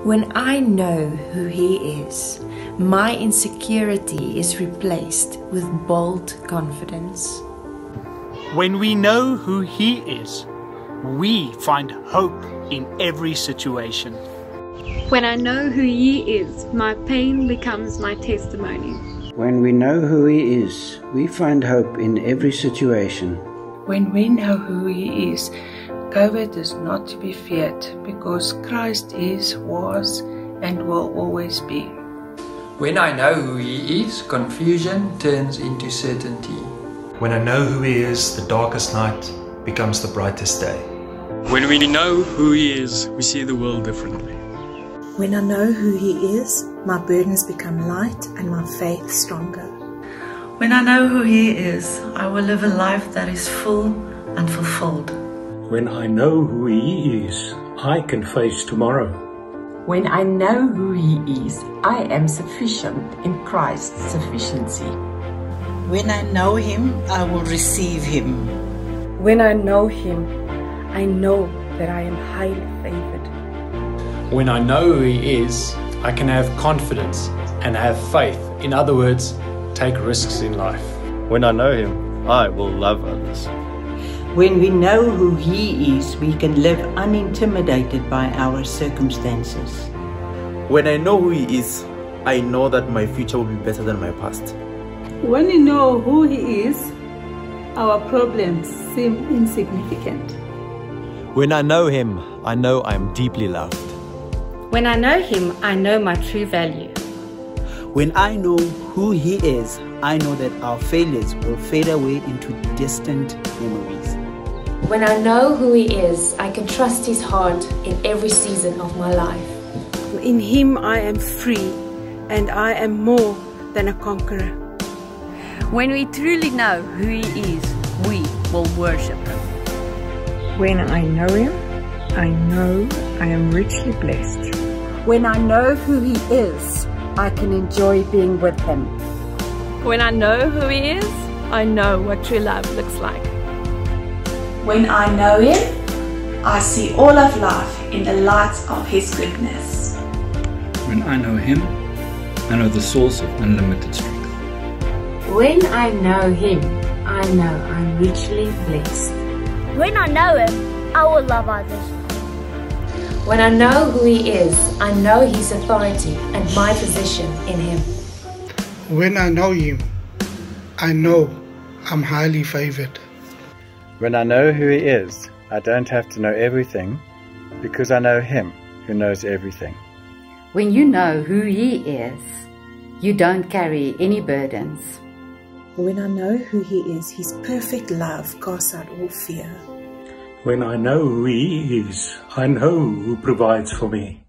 When I know who He is, my insecurity is replaced with bold confidence. When we know who He is, we find hope in every situation. When I know who He is, my pain becomes my testimony. When we know who He is, we find hope in every situation. When we know who He is, COVID is not to be feared because Christ is, was, and will always be. When I know who He is, confusion turns into certainty. When I know who He is, the darkest night becomes the brightest day. When we know who He is, we see the world differently. When I know who He is, my burdens become light and my faith stronger. When I know who He is, I will live a life that is full and fulfilled. When I know who He is, I can face tomorrow. When I know who He is, I am sufficient in Christ's sufficiency. When I know Him, I will receive Him. When I know Him, I know that I am highly favored. When I know who He is, I can have confidence and have faith. In other words, take risks in life. When I know Him, I will love others. When we know who He is, we can live unintimidated by our circumstances. When I know who He is, I know that my future will be better than my past. When we know who He is, our problems seem insignificant. When I know Him, I know I am deeply loved. When I know Him, I know my true value. When I know who He is, I know that our failures will fade away into distant memories. When I know who He is, I can trust His heart in every season of my life. In Him I am free, and I am more than a conqueror. When we truly know who He is, we will worship Him. When I know Him, I know I am richly blessed. When I know who He is, I can enjoy being with Him. When I know who He is, I know what true love looks like. When I know Him, I see all of life in the light of His goodness. When I know Him, I know the source of unlimited strength. When I know Him, I know I'm richly blessed. When I know Him, I will love others. When I know who He is, I know His authority and my position in Him. When I know Him, I know I'm highly favored. When I know who He is, I don't have to know everything because I know Him who knows everything. When you know who He is, you don't carry any burdens. When I know who He is, His perfect love casts out all fear. When I know who He is, I know who provides for me.